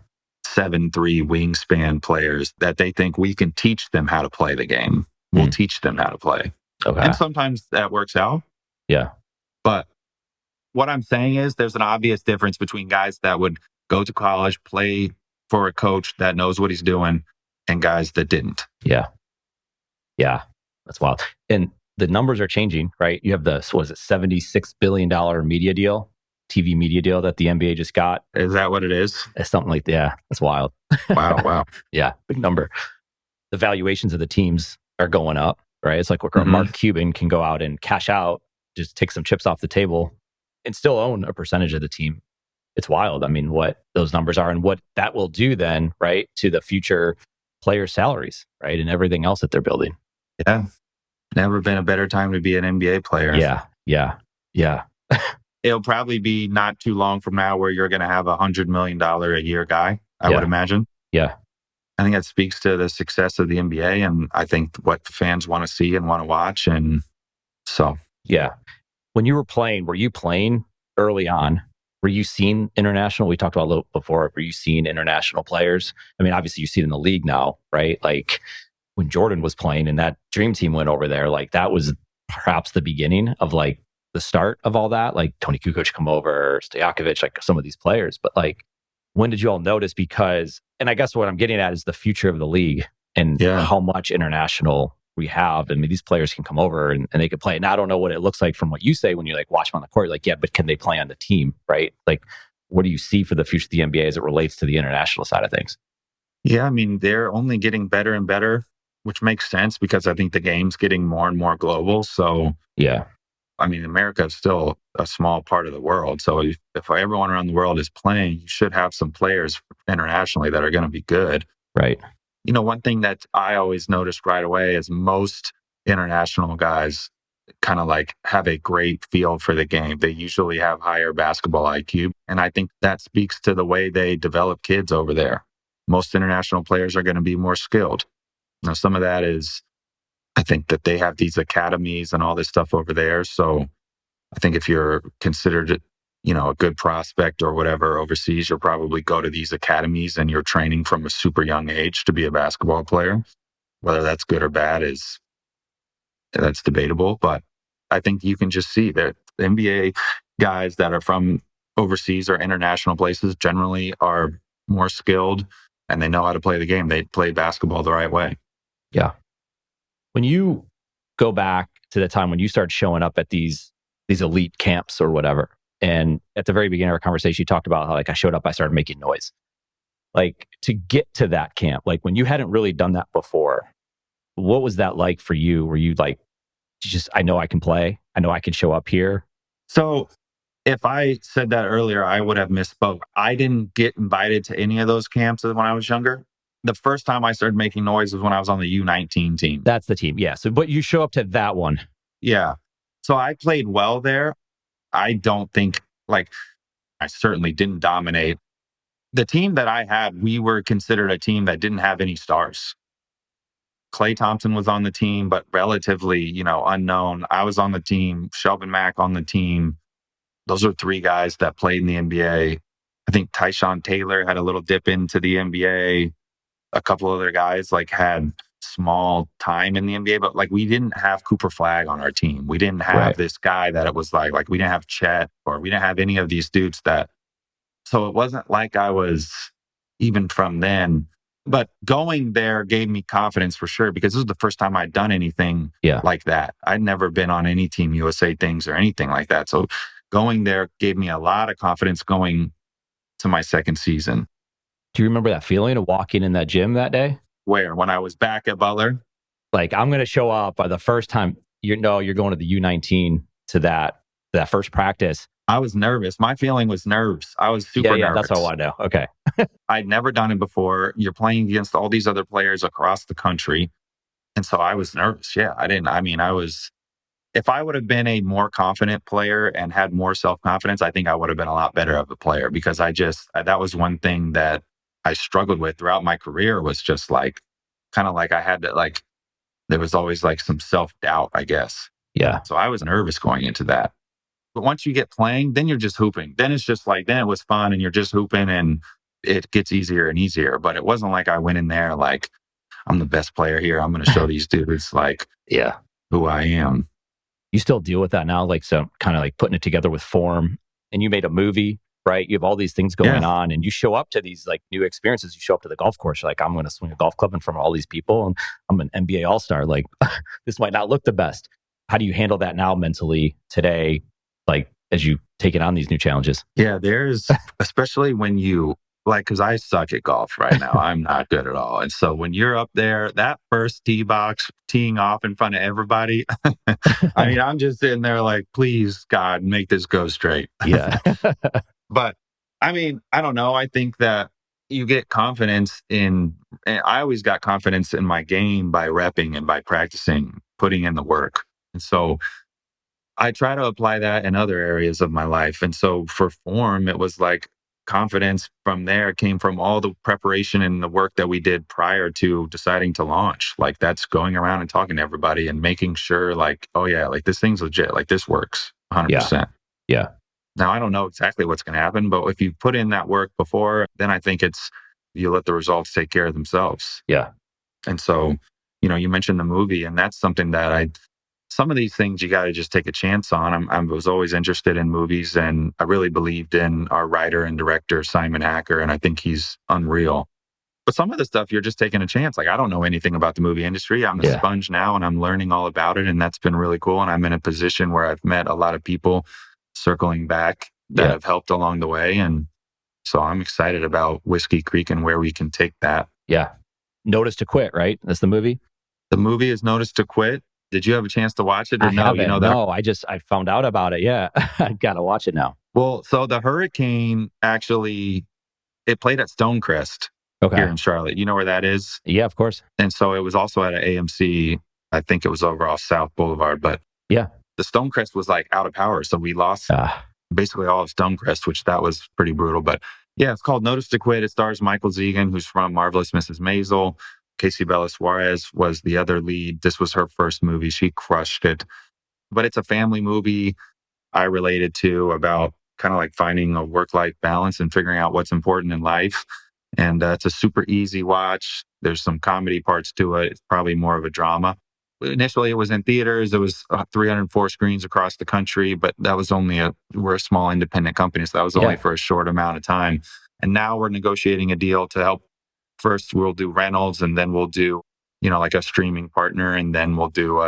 wingspan players that they think we can teach them how to play the game. We'll teach them how to play. Okay. And sometimes that works out. Yeah. But what I'm saying is there's an obvious difference between guys that would go to college, play for a coach that knows what he's doing, and guys that didn't. Yeah. Yeah. That's wild. And the numbers are changing, right? You have the, $76 billion media deal, TV media deal that the NBA just got. Is that what it is? It's something like that. Yeah, that's wild. Wow. Yeah, big number. The valuations of the teams are going up, right? It's like Mark Cuban can go out and cash out, just take some chips off the table and still own a percentage of the team. it's wild. I mean, what those numbers are and what that will do then, right, to the future player salaries, right, and everything else that they're building. Yeah. Never been a better time to be an NBA player. Yeah. It'll probably be not too long from now where you're going to have $100 million a year guy, I would imagine. Yeah. I think that speaks to the success of the NBA, and I think what fans want to see and want to watch. And so, yeah. When you were playing, were you playing early on? Were you seeing international? We talked about a little before. Were you seeing international players? I mean, obviously you see it in the league now, right? Like when Jordan was playing and that dream team went over there, like that was perhaps the beginning of like the start of all that. Like Tony Kukoc come over, Stojakovic, like some of these players. But like, when did you all notice? Because, and I guess what I'm getting at is the future of the league and how much international we have. I mean, these players can come over and they can play. And I don't know what it looks like from what you say when you like watch them on the court. You're like, yeah, but can they play on the team, right? Like, what do you see for the future of the NBA as it relates to the international side of things? Yeah, I mean, they're only getting better and better, which makes sense because I think the game's getting more and more global. So, yeah, I mean, America is still a small part of the world. So if everyone around the world is playing, you should have some players internationally that are going to be good. Right. You know, one thing that I always noticed right away is most international guys kind of like have a great feel for the game. They usually have higher basketball IQ. And I think that speaks to the way they develop kids over there. Most international players are going to be more skilled. Now, some of that is, I think that they have these academies and all this stuff over there. So I think if you're considered, you know, a good prospect or whatever overseas, you'll probably go to these academies and you're training from a super young age to be a basketball player. Whether that's good or bad that's debatable. But I think you can just see that the NBA guys that are from overseas or international places generally are more skilled and they know how to play the game. They play basketball the right way. Yeah. When you go back to the time when you started showing up at these elite camps or whatever, and at the very beginning of our conversation, you talked about how like I showed up, I started making noise. Like to get to that camp, like when you hadn't really done that before, what was that like for you? Were you like, just, I know I can play, I know I can show up here? So if I said that earlier, I would have misspoke. I didn't get invited to any of those camps when I was younger. The first time I started making noise was when I was on the U19 team. That's the team. Yeah. So, but you show up to that one. Yeah. So I played well there. I don't think I certainly didn't dominate. The team that I had, we were considered a team that didn't have any stars. Klay Thompson was on the team, but relatively, unknown. I was on the team, Shelvin Mack on the team. Those are three guys that played in the NBA. I think Tyshawn Taylor had a little dip into the NBA. A couple other guys had small time in the NBA, but we didn't have Cooper Flagg on our team. We didn't have this guy that it was like we didn't have Chet, or we didn't have any of these dudes so it wasn't like I was even from then, but going there gave me confidence for sure, because this was the first time I'd done anything like that. I'd never been on any Team USA things or anything like that. So going there gave me a lot of confidence going to my second season. Do you remember that feeling of walking in that gym that day? Where? When I was back at Butler? I'm going to show up the first time, you're going to the U19 to that first practice. I was nervous. My feeling was nerves. I was super nervous. That's what I want to know. Okay. I'd never done it before. You're playing against all these other players across the country. And so I was nervous. Yeah, if I would have been a more confident player and had more self-confidence, I think I would have been a lot better of a player, because that was one thing that I struggled with throughout my career, was just I had to there was always some self-doubt, I guess. Yeah. So I was nervous going into that. But once you get playing, then you're just hooping. Then it's just then it was fun and you're just hooping and it gets easier and easier. But it wasn't like I went in there I'm the best player here. I'm going to show these dudes who I am. You still deal with that now? So kind of putting it together with form, and you made a movie, right? You have all these things going on, and you show up to these new experiences. You show up to the golf course, you're I'm going to swing a golf club in front of all these people, and I'm an NBA All-Star. This might not look the best. How do you handle that now mentally today, as you take it on these new challenges? Yeah, there's, especially when you, because I suck at golf right now. I'm not good at all. And so when you're up there, that first tee box, teeing off in front of everybody, I'm just sitting there please, God, make this go straight. Yeah. But I mean, I don't know. I think that you get confidence in, I always got confidence in my game by repping and by practicing, putting in the work. And so I try to apply that in other areas of my life. And so for form, it was like confidence from there came from all the preparation and the work that we did prior to deciding to launch. Like that's going around and talking to everybody and making sure like, oh yeah, like this thing's legit, like this works 100%. Yeah. Now I don't know exactly what's going to happen, but if you put in that work before, then I think you let the results take care of themselves. Yeah. And so, you mentioned the movie, and that's something that some of these things you got to just take a chance on. I was always interested in movies, and I really believed in our writer and director, Simon Hacker, and I think he's unreal. But some of the stuff you're just taking a chance. Like, I don't know anything about the movie industry. I'm a sponge now, and I'm learning all about it, and that's been really cool. And I'm in a position where I've met a lot of people circling back that have helped along the way. And so I'm excited about Whiskey Creek and where we can take that. Yeah. Notice to Quit, right? That's the movie? The movie is Notice to Quit. Did you have a chance to watch it or no? Haven't. No, I found out about it. Yeah. I got to watch it now. Well, so the Hurricane actually, it played at Stonecrest here in Charlotte. You know where that is? Yeah, of course. And so it was also at an AMC. I think it was over off South Boulevard, but the Stonecrest was like out of power. So we lost basically all of Stonecrest, which that was pretty brutal. But yeah, it's called Notice to Quit. It stars Michael Zegan, who's from Marvelous Mrs. Maisel. Casey Bella Suarez was the other lead. This was her first movie. She crushed it. But it's a family movie I related to about kind of like finding a work-life balance and figuring out what's important in life. And it's a super easy watch. There's some comedy parts to it. It's probably more of a drama. Initially, it was in theaters. It was 304 screens across the country, but that was we're a small independent company, so that was only for a short amount of time. And now we're negotiating a deal to help. First, we'll do rentals, and then we'll do, like a streaming partner, and then we'll do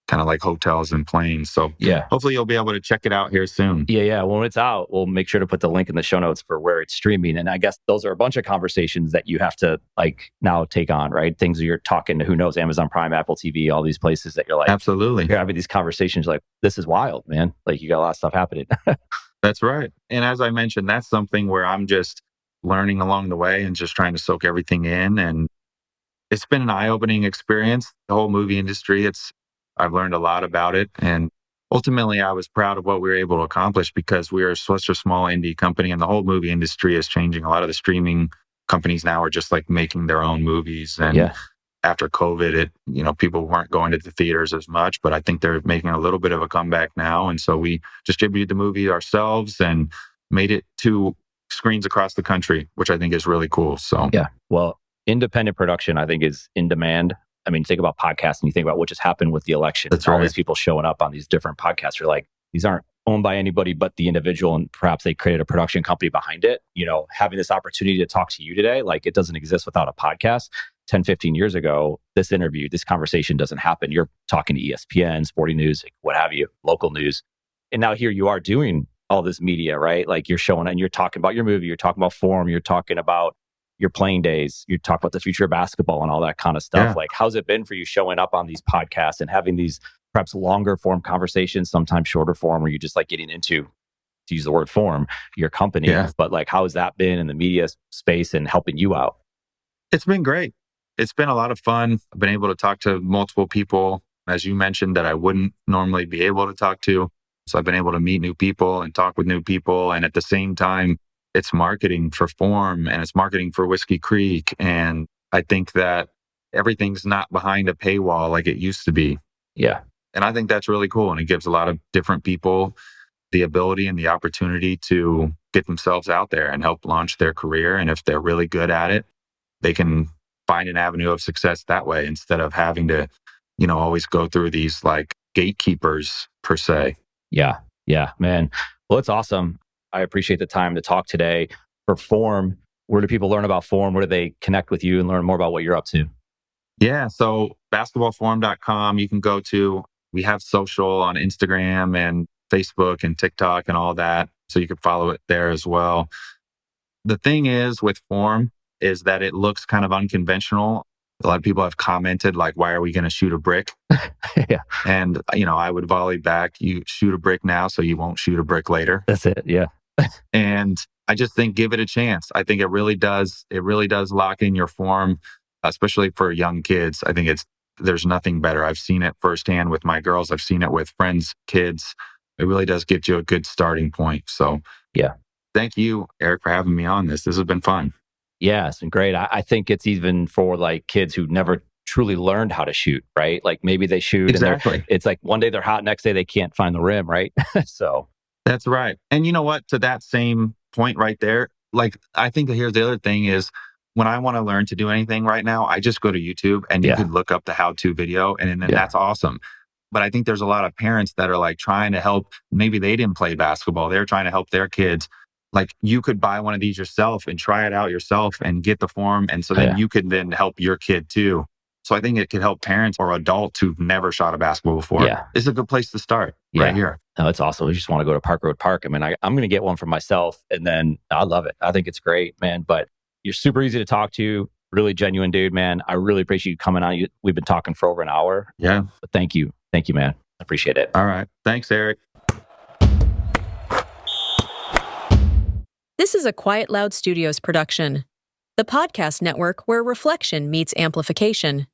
kind of like hotels and planes. So hopefully you'll be able to check it out here soon. Yeah. When it's out, we'll make sure to put the link in the show notes for where it's streaming. And I guess those are a bunch of conversations that you have to like now take on, right? Things that you're talking to, who knows, Amazon Prime, Apple TV, all these places that you're like, absolutely. You're having these conversations like, this is wild, man. Like you got a lot of stuff happening. That's right. And as I mentioned, that's something where I'm just learning along the way and just trying to soak everything in. And it's been an eye-opening experience. The whole movie industry, I've learned a lot about it. And ultimately, I was proud of what we were able to accomplish because we are such a small indie company, and the whole movie industry is changing. A lot of the streaming companies now are just like making their own movies. And after COVID, people weren't going to the theaters as much, but I think they're making a little bit of a comeback now. And so we distributed the movie ourselves and made it to screens across the country, which I think is really cool. So well, independent production, I think, is in demand. I mean, think about podcasts and you think about what just happened with the election. That's all these people showing up on these different podcasts. You're like, these aren't owned by anybody but the individual, and perhaps they created a production company behind it. Having this opportunity to talk to you today, like it doesn't exist without a podcast. 10, 15 years ago, this conversation doesn't happen. You're talking to ESPN, Sporting News, what have you, local news. And now here you are doing all this media, right? Like you're showing and you're talking about your movie, you're talking about form, you're talking about your playing days, you talk about the future of basketball and all that kind of stuff. Like, how's it been for you showing up on these podcasts and having these perhaps longer form conversations, sometimes shorter form, where you're just like getting into, to use the word form, your company. But like, how has that been in the media space and helping you out? It's been great. It's been a lot of fun. I've been able to talk to multiple people, as you mentioned, that I wouldn't normally be able to talk to. So I've been able to meet new people and talk with new people. And at the same time, it's marketing for Form and it's marketing for Whiskey Creek. And I think that everything's not behind a paywall like it used to be. Yeah. And I think that's really cool. And it gives a lot of different people the ability and the opportunity to get themselves out there and help launch their career. And if they're really good at it, they can find an avenue of success that way instead of having to, always go through these like gatekeepers per se. Yeah, man. Well, it's awesome. I appreciate the time to talk today. For Form, where do people learn about Form? Where do they connect with you and learn more about what you're up to? Yeah, so basketballform.com, you can go to. We have social on Instagram and Facebook and TikTok and all that. So you can follow it there as well. The thing is with Form is that it looks kind of unconventional. A lot of people have commented like, why are we going to shoot a brick? And, I would volley back, you shoot a brick now so you won't shoot a brick later. That's it. Yeah. And I just think give it a chance. I think it really does. It really does lock in your form, especially for young kids. I think there's nothing better. I've seen it firsthand with my girls. I've seen it with friends, kids. It really does get you a good starting point. So yeah. Thank you, Eric, for having me on this. This has been fun. Yeah, it's been great. I think it's even for like kids who never truly learned how to shoot, right? Like maybe they shoot Exactly. And it's like one day they're hot, next day they can't find the rim, right? So that's right. And you know what? To that same point right there, like I think that here's the other thing is when I want to learn to do anything right now, I just go to YouTube and you could look up the how-to video and then that's awesome. But I think there's a lot of parents that are like trying to help. Maybe they didn't play basketball. They're trying to help their kids. Like you could buy one of these yourself and try it out yourself and get the form. And so then you could then help your kid too. So I think it could help parents or adults who've never shot a basketball before. Yeah. It's a good place to start right here. No, that's awesome. We just want to go to Park Road Park. I mean, I'm going to get one for myself and then I love it. I think it's great, man. But you're super easy to talk to. Really genuine dude, man. I really appreciate you coming on. We've been talking for over an hour. Yeah. But thank you. Thank you, man. I appreciate it. All right. Thanks, Eric. This is a Quiet Loud Studios production, the podcast network where reflection meets amplification.